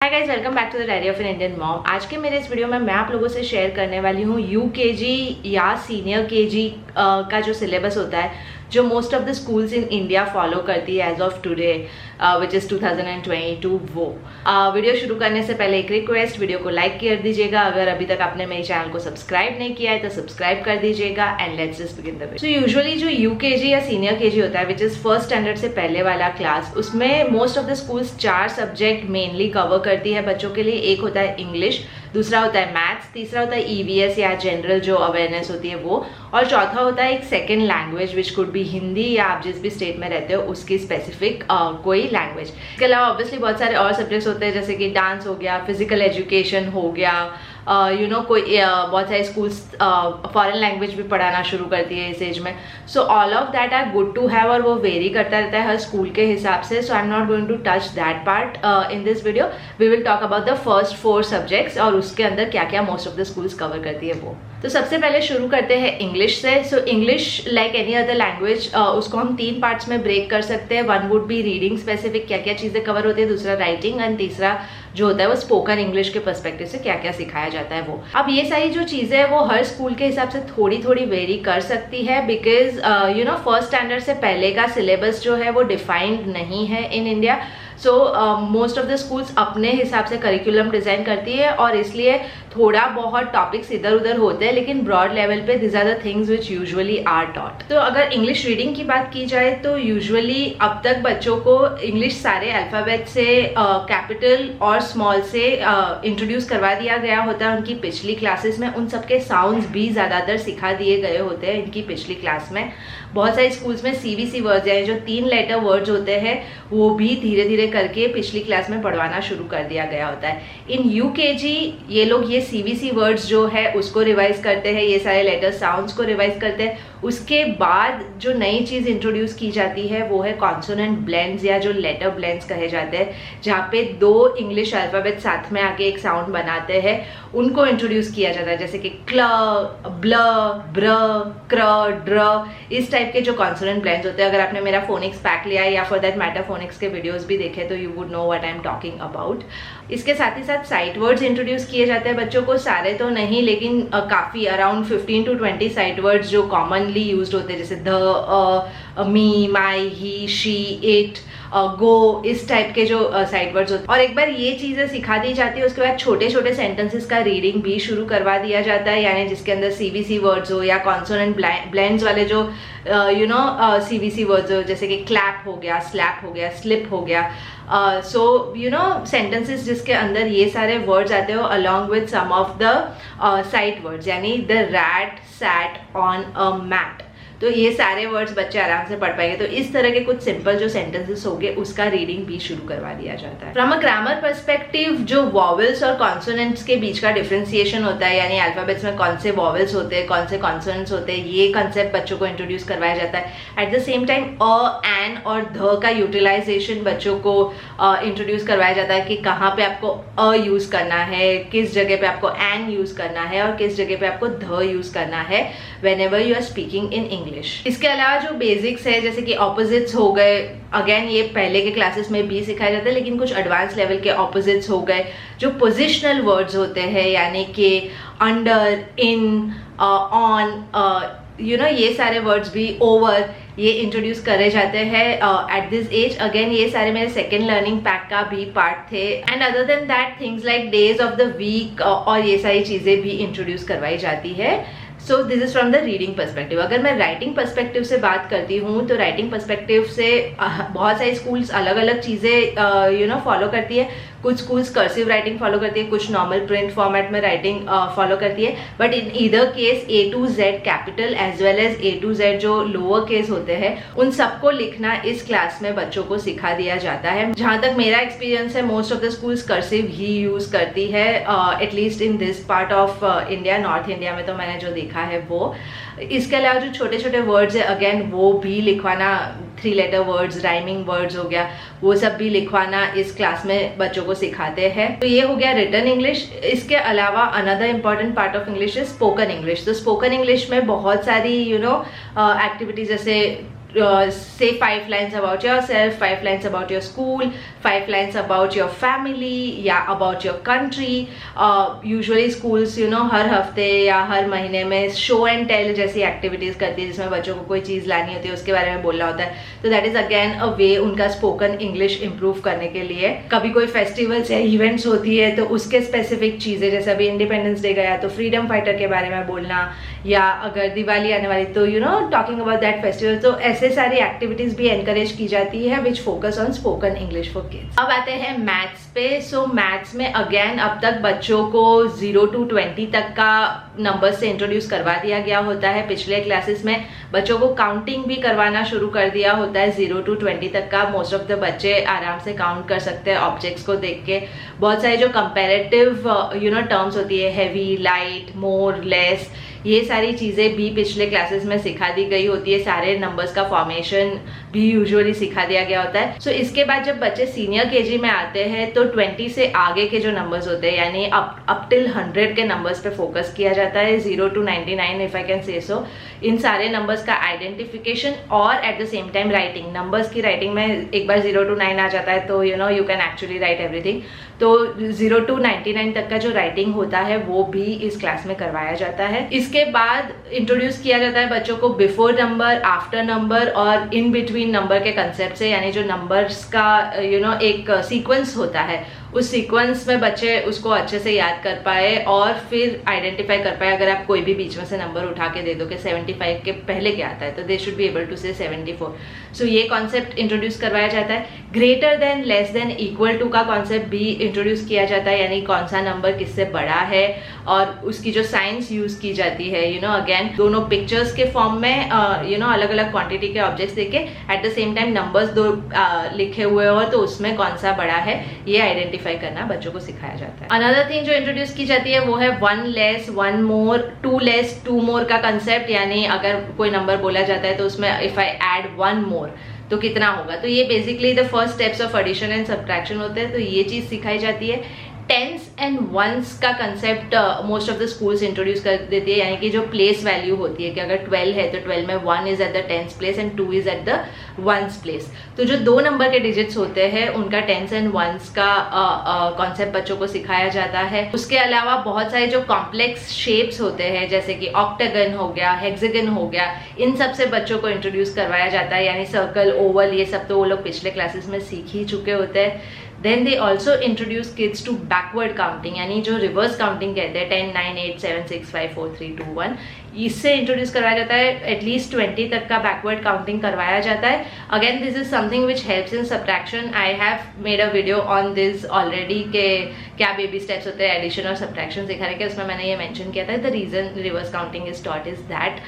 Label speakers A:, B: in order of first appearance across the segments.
A: Hi guys, welcome back to the diary of an Indian mom. आज के मेरे इस वीडियो में मैं आप लोगों से शेयर करने वाली हूँ यूकेजी या सीनियर केजी का जो सिलेबस होता है, जो most of the schools in India follow करती है as of today which is 2022। वो वीडियो शुरू करने से पहले एक रिक्वेस्ट, वीडियो को लाइक कर दीजिएगा। अगर अभी तक आपने मेरे चैनल को सब्सक्राइब नहीं किया है तो सब्सक्राइब कर दीजिएगा and let's just begin the video. So usually जो यूकेजी या सीनियर केजी होता है विच इज़ फर्स्ट स्टैंडर्ड से पहले वाला क्लास, उसमें most of the schools 4 subject mainly cover करती है बच्चों के लिए। एक होता है इंग्लिश, दूसरा होता है मैथ्स, तीसरा होता है ईवीएस या जनरल जो अवेयरनेस होती है वो, और चौथा होता है एक second language which could be Hindi या आप जिस भी स्टेट में रहते हो उसकी स्पेसिफिक कोई लैंग्वेज। इसके अलावा ऑब्वियसली बहुत सारे और सब्जेक्ट्स होते हैं जैसे कि डांस हो गया, फिजिकल एजुकेशन हो गया, कोई बहुत सारे स्कूल्स फॉरेन लैंग्वेज भी पढ़ाना शुरू करती है इस एज में। So all of that are good to have और वो वेरी करता रहता है हर स्कूल के हिसाब से। So I am not going to touch that part in this video. We will talk about the first 4 subjects और उसके अंदर क्या क्या most of the schools cover करती है वो। तो सबसे पहले शुरू करते हैं इंग्लिश से। So English like any other language, उसको हम 3 पार्ट्स में ब्रेक कर सकते हैं। One would be reading specific, क्या क्या चीज़ें कवर होती है, दूसरा राइटिंग, एंड तीसरा जो होता है वो स्पोकन इंग्लिश के पर्सपेक्टिव से क्या क्या सिखाया जाता है वो। अब ये सारी जो चीज़ें हैं वो हर स्कूल के हिसाब से थोड़ी थोड़ी वेरी कर सकती है बिकॉज फर्स्ट स्टैंडर्ड से पहले का सिलेबस जो है वो डिफाइंड नहीं है in India. So most of the schools अपने हिसाब से करिकुलम डिज़ाइन करती है और इसलिए थोड़ा बहुत टॉपिक्स इधर उधर होते हैं, लेकिन ब्रॉड लेवल पे this are the things which usually are taught. तो अगर इंग्लिश रीडिंग की बात की जाए तो यूजुअली अब तक बच्चों को इंग्लिश सारे अल्फ़ाबेट से कैपिटल और स्मॉल से इंट्रोड्यूस करवा दिया गया होता है उनकी पिछली क्लासेस में। उन सबके साउंड्स भी ज़्यादातर सिखा दिए गए होते हैं इनकी पिछली क्लास में। बहुत सारे स्कूल्स में सीवीसी वर्ड्स हैं जो 3 लेटर वर्ड्स होते हैं वो भी धीरे धीरे करके पिछली क्लास में पढ़वाना शुरू कर दिया गया होता है। इन यूकेजी ये लोग ये सीवीसी वर्ड्स जो है उसको रिवाइज करते हैं, ये सारे लेटर साउंड्स को रिवाइज करते हैं। उसके बाद जो नई चीज़ इंट्रोड्यूस की जाती है वो है कॉन्सोनेंट ब्लेंड्स या जो लेटर ब्लेंड्स कहे जाते हैं, जहाँ पे 2 इंग्लिश अल्फ़ाबेट साथ में आके एक साउंड बनाते हैं, उनको इंट्रोड्यूस किया जाता है। जैसे कि क्ल, ब्ल, ब्र, क्र, ड्र, इस टाइप के जो कॉन्सोनेंट ब्लेंड्स होते हैं। अगर आपने मेरा फोनिक्स पैक लिया है या फॉर दैट मैटर फोनिक्स के वीडियोस भी देखे तो you would know what I am talking about. इसके साथ ही साथ साइट वर्ड्स इंट्रोड्यूस किए जाते हैं बच्चों को, सारे तो नहीं लेकिन काफ़ी अराउंड 15 to 20 साइट वर्ड्स जो कॉमनली यूज्ड होते हैं, जैसे the, me, my, he, she, it, go, इस टाइप के जो साइड वर्ड्स होते हैं। और एक बार ये चीज़ें सिखा दी जाती है उसके बाद छोटे छोटे सेंटेंसेस का रीडिंग भी शुरू करवा दिया जाता है, यानी जिसके अंदर सीवीसी वर्ड्स हो या कॉन्सोनेंट ब्लेंड्स वाले जो सीवीसी वर्ड्स हो, जैसे कि क्लैप हो गया, स्लैप हो गया, स्लिप हो गया। सेंटेंसेस जिसके अंदर ये सारे वर्ड्स आते हो along with some of the sight words, यानी the rat sat on a mat. तो ये सारे वर्ड्स बच्चे आराम से पढ़ पाएंगे। तो इस तरह के कुछ सिंपल जो सेंटेंसेस होंगे उसका रीडिंग भी शुरू करवा दिया जाता है। फ्रॉम अ ग्रामर पर्सपेक्टिव जो वॉवेल्स और कॉन्सोनेंट्स के बीच का डिफ्रेंसिएशन होता है, यानी अल्फाबेट्स में कौन से वॉवेल्स होते हैं, कौन से कॉन्सोनेंट्स होते हैं, ये कंसेप्ट बच्चों को इंट्रोड्यूस करवाया जाता है। At the same time uh, an और ध का यूटिलाइजेशन बच्चों को इंट्रोड्यूस करवाया जाता है कि कहाँ पे आपको अ यूज़ करना है, किस जगह पे आपको एन यूज़ करना है और किस जगह पे आपको ध यूज़ करना है whenever you are speaking in English. इसके अलावा जो बेसिक्स है जैसे कि ऑपोजिट्स हो गए, अगेन ये पहले के क्लासेस में भी सिखाया जाता है, लेकिन कुछ एडवांस लेवल के ऑपोजिट्स हो गए। जो पोजिशनल वर्ड्स होते हैं यानी कि अंडर, इन, ऑन, ये सारे वर्ड्स भी, ओवर, ये इंट्रोड्यूस करे जाते हैं एट दिस एज। अगेन ये सारे मेरे सेकेंड लर्निंग पैक का भी पार्ट थे। And other than that things like days of the week और ये सारी चीज़ें भी इंट्रोड्यूस करवाई जाती है। So this is from the reading perspective. अगर मैं राइटिंग पर्सपेक्टिव से बात करती हूँ तो राइटिंग पर्सपेक्टिव से बहुत सारे स्कूल्स अलग अलग चीज़ें फॉलो करती है। कुछ स्कूल्स कर्सिव राइटिंग फॉलो करती है, कुछ नॉर्मल प्रिंट फॉर्मेट में राइटिंग फॉलो करती है, but in either case A to Z capital as well as A to Z जो लोअर केस होते हैं उन सबको लिखना इस क्लास में बच्चों को सिखा दिया जाता है। जहाँ तक मेरा एक्सपीरियंस है most of the schools cursive he use करती है, at least in this part of India. North India में तो मैंने जो देखा है वो। इसके अलावा जो छोटे छोटे वर्ड्स है अगेन वो भी लिखवाना, 3 लेटर वर्ड्स, राइमिंग वर्ड्स हो गया, वो सब भी लिखवाना इस क्लास में बच्चों को सिखाते हैं। तो ये हो गया रिटन इंग्लिश। इसके अलावा another important part of English is spoken English. तो स्पोकन इंग्लिश में बहुत सारी एक्टिविटीज जैसे say 5 lines about yourself, 5 lines about your school, 5 lines about your family या about your country. Usually schools हर हफ्ते या हर महीने में शो एंड टेल जैसी एक्टिविटीज करती है जिसमें बच्चों को कोई चीज़ लानी होती है उसके बारे में बोलना होता है. तो दैट इज अगेन अ वे उनका स्पोकन इंग्लिश इंप्रूव करने के लिए. कभी कोई फेस्टिवल्स या इवेंट्स होती है तो उसके स्पेसिफिक चीज़ें, जैसे अभी इंडिपेंडेंस डे गया तो फ्रीडम फाइटर के बारे में बोलना, या अगर दिवाली आने वाली तो टॉकिंग अबाउट दैट फेस्टिवल. तो ऐसे सारी एक्टिविटीज भी एनकरेज की जाती है which focus on spoken English for kids. अब आते हैं मैथ्स पे. सो मैथ्स में अगेन अब तक बच्चों को 0 to 20 तक का नंबर से इंट्रोड्यूस करवा दिया गया होता है. पिछले क्लासेस में बच्चों को काउंटिंग भी करवाना शुरू कर दिया होता है 0 to 20 तक का. मोस्ट ऑफ द बच्चे आराम से काउंट कर सकते हैं ऑब्जेक्ट्स को देख के. बहुत सारी जो कंपेरेटिव टर्म्स होती है, हैवी, लाइट, मोर, लेस, ये सारी चीज़ें भी पिछले क्लासेस में सिखा दी गई होती है. सारे नंबर्स का फॉर्मेशन भी यूजुअली सिखा दिया गया होता है. सो इसके बाद जब बच्चे सीनियर केजी में आते हैं तो 20 से आगे के जो नंबर्स होते हैं यानी अप टिल 100 के नंबर्स पे फोकस किया जाता है. 0 to 99 if I can say सो. इन सारे नंबर्स का आइडेंटिफिकेशन और eight the same time writing. Numbers की राइटिंग में एक बार 0 to 9 आ जाता है तो you can actually right everything. तो 0 to 99 तक का जो राइटिंग होता है वो भी इस क्लास में करवाया जाता है. इसके बाद इंट्रोड्यूस किया जाता है बच्चों को बिफोर नंबर, आफ्टर नंबर और इन बिटवीन नंबर के कंसेप्ट से. यानी जो नंबर्स का एक सीक्वेंस होता है उस सीक्वेंस में बच्चे उसको अच्छे से याद कर पाए और फिर आइडेंटिफाई कर पाए. अगर आप कोई भी बीच में से नंबर उठा के दे दो कि 75 के पहले क्या आता है तो they should be able to say 74. सो ये कॉन्सेप्ट इंट्रोड्यूस करवाया जाता है. Greater than, less than, equal to का कॉन्सेप्ट भी इंट्रोड्यूस किया जाता है. यानी कौन सा नंबर किससे बड़ा है और उसकी जो साइंस यूज की जाती है अगेन दोनों पिक्चर्स के फॉर्म में अलग अलग क्वांटिटी के ऑब्जेक्ट्स देके eight the same time numbers दो लिखे हुए हो तो उसमें कौन सा बड़ा है ये आइडेंटिफाई करना बच्चों को सिखाया जाता है. अनदर थिंग जो इंट्रोड्यूस की जाती है वो है 1 लेस 1 मोर, 2 लेस 2 मोर का कंसेप्ट. यानी अगर कोई नंबर बोला जाता है तो उसमें इफ आई ऐड 1 मोर तो कितना होगा. तो ये basically the first steps of addition and subtraction होते हैं. तो ये चीज सिखाई जाती है. टेंस एंड वंस का concept most of the schools introduce कर देती है. यानी कि जो प्लेस वैल्यू होती है कि अगर 12 है तो 12 में 1 is at the tens place and 2 is at the ones place. तो जो 2 नंबर के डिजिट्स होते हैं उनका टेंस एंड वंस का कॉन्सेप्ट बच्चों को सिखाया जाता है. उसके अलावा बहुत सारे जो कॉम्प्लेक्स शेप्स होते हैं जैसे कि ऑक्टागन हो गया, हेक्सागन हो गया, इन सब से बच्चों को इंट्रोड्यूस करवाया जाता है. यानी सर्कल, ओवल, ये सब तो वो लोग पिछले क्लासेस में सीख ही चुके होते हैं. Then they also introduce kids to backward counting यानी जो रिवर्स काउंटिंग कहते हैं 10, 9, 8, 7, 6, 5, 4, 3, 2, 1. इससे इंट्रोड्यूस करवाया जाता है. एटलीस्ट 20 तक का बैकवर्ड काउंटिंग करवाया जाता है. Again this is something which helps in subtraction. I have made a video on this already के क्या बेबी स्टेप्स होते हैं एडिशन और सब्ट्रैक्शन सिखाने के. उसमें मैंने ये मेंशन किया था. The reason reverse counting is taught is that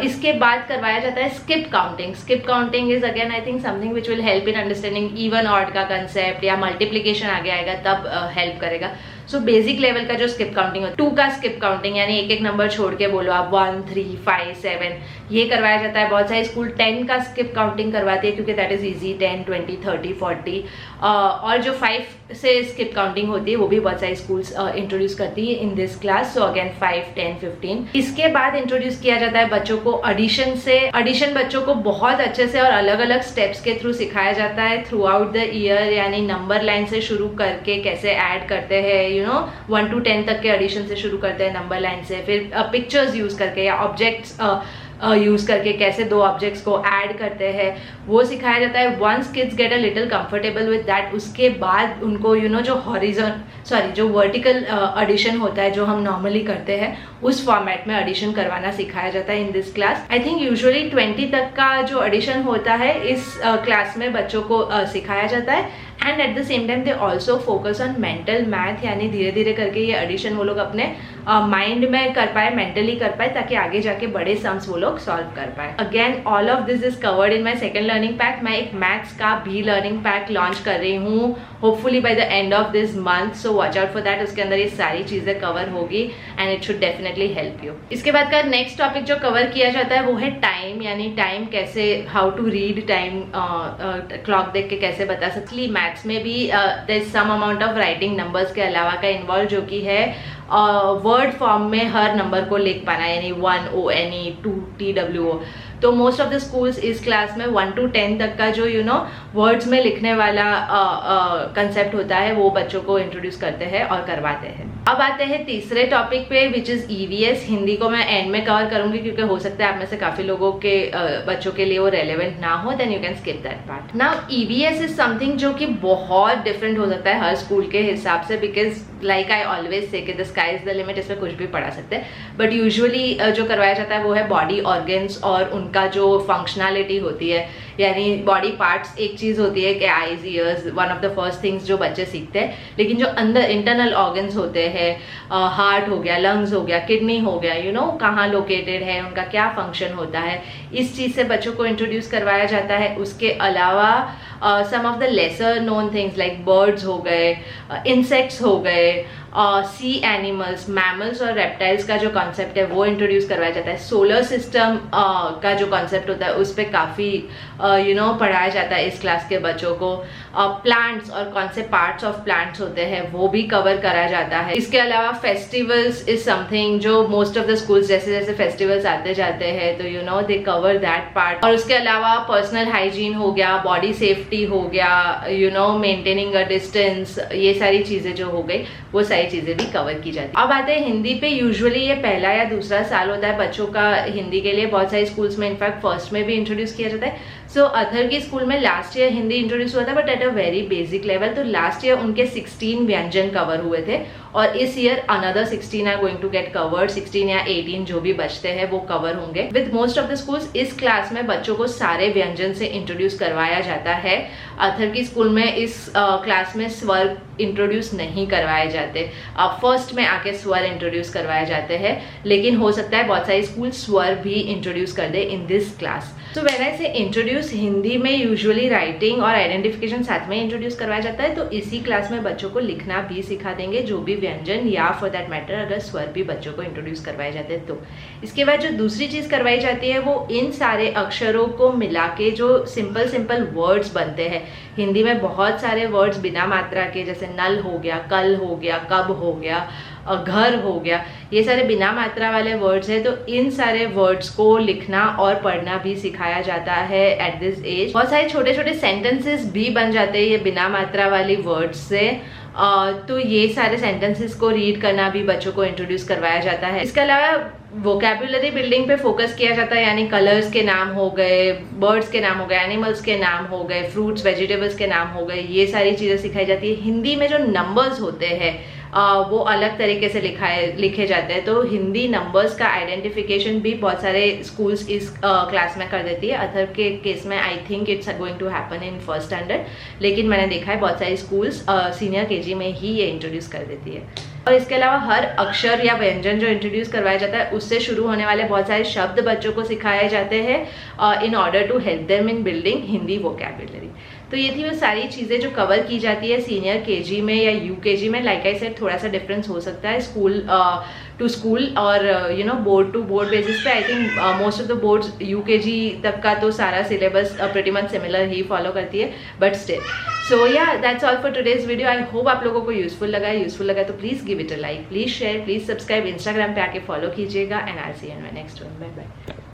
A: इसके बाद करवाया जाता है skip counting. Skip counting is again I think something which will help in understanding even odd का कंसेप्ट या मल्टीप्लीकेशन आगे आएगा तब हेल्प करेगा. सो बेसिक लेवल का जो स्किप काउंटिंग है 2 का स्किप काउंटिंग यानी एक एक नंबर छोड़ के बोलो आप 1, 3, 5, 7 ये करवाया जाता है. बहुत सारे स्कूल 10 का स्किप काउंटिंग करवाते हैं क्योंकि दैट इज इजी. 10, 20, 30, 40 और जो 5 से स्किप काउंटिंग होती है वो भी बहुत सारी स्कूल्स इंट्रोड्यूस करती है इन दिस क्लास. So again 5, 10, 15. इसके बाद इंट्रोड्यूस किया जाता है बच्चों को एडिशन से. एडिशन बच्चों को बहुत अच्छे से और अलग अलग स्टेप्स के थ्रू सिखाया जाता है थ्रू आउट द ईयर. यानी नंबर लाइन से शुरू करके कैसे ऐड करते हैं 1 to 10 तक के एडिशन से शुरू करते हैं नंबर लाइन से. फिर पिक्चर्स यूज करके या ऑब्जेक्ट्स यूज करके कैसे 2 ऑब्जेक्ट्स को ऐड करते हैं वो सिखाया जाता है. Once kids get a little comfortable with that उसके बाद उनको जो वर्टिकल एडिशन होता है जो हम नॉर्मली करते हैं उस फॉर्मेट में एडिशन करवाना सिखाया जाता है इन this class. I think usually 20 तक का जो एडिशन होता है इस क्लास में बच्चों को सिखाया जाता है. And eight the same time they also focus on mental math. यानी धीरे धीरे करके ये एडिशन वो लोग अपने माइंड में कर पाए, मेंटली कर पाए ताकि आगे जाके बड़े सम्स वो लोग सॉल्व कर पाए. Again all of this is covered in my second learning pack. मैं एक मैथ्स का भी लर्निंग पैक लॉन्च कर रही हूँ hopefully by the end of this month. So watch out for that. उसके अंदर ये सारी चीजें कवर होगी and it should definitely help you. इसके बाद का नेक्स्ट टॉपिक जो कवर किया जाता है वो है टाइम. यानी टाइम कैसे, how to read time, clock देख के कैसे बता सकती. मैथ्स में भी there is some amount of writing numbers के अलावा का इन्वॉल्व जो कि है वर्ड फॉर्म में हर नंबर को लिख पाना. यानी 1 ONE 2 TWO. तो मोस्ट ऑफ द स्कूल्स इस क्लास में 1 to 10 तक का जो वर्ड्स में लिखने वाला कंसेप्ट होता है वो बच्चों को इंट्रोड्यूस करते हैं और करवाते हैं। अब आते हैं तीसरे टॉपिक पे, विच इज EVS। हिंदी को मैं एंड में कवर करूंगी क्योंकि हो सकता है आप में से काफी लोगों के बच्चों के लिए वो रेलेवेंट ना हो, then you can skip that part. Now EVS is something जो कि बहुत डिफरेंट हो सकता है हर स्कूल के हिसाब से, because like I always say the sky is the limit, इसमें कुछ भी पढ़ा सकते हैं। बट यूजुअली जो करवाया जाता है वो है बॉडी ऑर्गन्स और उनका जो फंक्शनैलिटी होती है, यानी बॉडी पार्ट्स एक चीज होती है कि eyes, years, one of the first things जो बच्चे सीखते हैं, लेकिन जो अंदर इंटरनल ऑर्गन्स होते हैं, हार्ट हो गया, लंग्स हो गया, किडनी हो गया, कहाँ लोकेटेड है, उनका क्या फंक्शन होता है, इस चीज से बच्चों को इंट्रोड्यूस करवाया जाता है। उसके अलावा some of the lesser known things like birds हो गए, इंसेक्ट्स हो गए, सी एनिमल्स, मैमल्स और रेप्टाइल्स का जो कॉन्सेप्ट है वो इंट्रोड्यूस करवाया जाता है। सोलर सिस्टम का जो कॉन्सेप्ट होता है उस पर काफ़ी पढ़ाया जाता है इस क्लास के बच्चों को। प्लांट्स और कौन से पार्ट्स ऑफ प्लांट्स होते हैं वो भी कवर कराया जाता है। इसके अलावा फेस्टिवल्स इज समथिंग जो मोस्ट ऑफ द स्कूल्स जैसे जैसे फेस्टिवल्स आते जाते हैं तो दे कवर दैट पार्ट। और उसके अलावा पर्सनल हाइजीन हो गया, बॉडी सेफ्टी हो गया, मेंटेनिंग अ डिस्टेंस, ये सारी चीजें जो हो गई वो सारी चीजें भी कवर की जाती है। अब आते हैं हिंदी पे। यूजुअली ये पहला या दूसरा साल होता है बच्चों का हिंदी के लिए, बहुत सारे स्कूल्स में इनफैक्ट फर्स्ट में भी इंट्रोड्यूस किया जाता है। सो अथर की स्कूल में लास्ट ईयर हिंदी इंट्रोड्यूस हुआ था, but at a very basic level. तो लास्ट ईयर उनके 16 व्यंजन कवर हुए थे और इस year another 16 are going to get covered. 16 या 18 जो भी बचते हैं वो कवर होंगे। With most of the schools इस क्लास में बच्चों को सारे व्यंजन से इंट्रोड्यूस करवाया जाता है। अथर की स्कूल में इस क्लास में स्वर इंट्रोड्यूस नहीं करवाए जाते। अब फर्स्ट में आके स्वर इंट्रोड्यूस करवाए जाते हैं, लेकिन हो सकता है बहुत सारे स्कूल स्वर भी इंट्रोड्यूस कर दे in this class. So when I say introduce, Hindi में यूजुअली राइटिंग और आइडेंटिफिकेशन साथ में इंट्रोड्यूस करवाया जाता है, तो इसी क्लास में बच्चों को लिखना भी सिखा देंगे, जो भी व्यंजन या फॉर दैट मैटर अगर स्वर भी बच्चों को इंट्रोड्यूस करवाए जाते हैं तो। इसके बाद जो दूसरी चीज करवाई जाती है वो इन सारे अक्षरों को मिला के जो सिंपल सिंपल वर्ड्स बनते हैं। हिंदी में बहुत सारे वर्ड्स बिना मात्रा के, जैसे नल हो गया, कल हो गया, कब हो गया, घर हो गया, ये सारे बिना मात्रा वाले वर्ड्स हैं। तो इन सारे वर्ड्स को लिखना और पढ़ना भी सिखाया जाता है एट दिस एज। बहुत सारे छोटे छोटे सेंटेंसेस भी बन जाते हैं ये बिना मात्रा वाली वर्ड्स से। तो ये सारे सेंटेंसेस को रीड करना भी बच्चों को इंट्रोड्यूस करवाया जाता है। इसके अलावा वोकैबुलरी बिल्डिंग पे फोकस किया जाता है, यानी कलर्स के नाम हो गए, बर्ड्स के नाम हो गए, एनिमल्स के नाम हो गए, फ्रूट्स वेजिटेबल्स के नाम हो गए, ये सारी चीज़ें सिखाई जाती है। हिंदी में जो नंबर्स होते हैं वो अलग तरीके से लिखे जाते हैं, तो हिंदी नंबर्स का आइडेंटिफिकेशन भी बहुत सारे स्कूल्स इस क्लास में कर देती है। अदर के केस में I think it's going to happen in first standard, लेकिन मैंने देखा है बहुत सारे स्कूल्स सीनियर KG में ही ये इंट्रोड्यूस कर देती है। और इसके अलावा हर अक्षर या व्यंजन जो इंट्रोड्यूस करवाया जाता है उससे शुरू होने वाले बहुत सारे शब्द बच्चों को सिखाए जाते हैं in order to help them in building Hindi vocabulary. तो ये थी वो सारी चीज़ें जो कवर की जाती है सीनियर KG में या UKG में। लाइक आई सेड थोड़ा सा डिफरेंस हो सकता है स्कूल टू स्कूल और बोर्ड टू बोर्ड बेसिस पे। I think most of the boards UKG तक का तो सारा सिलेबस प्रीटी मच सिमिलर ही फॉलो करती है, but still. So yeah that's all for today's video. I hope आप लोगों को यूजफुल लगा तो please give it a like, please share, please subscribe, Instagram पे आके फॉलो कीजिएगा and I see you in my next one. Bye bye.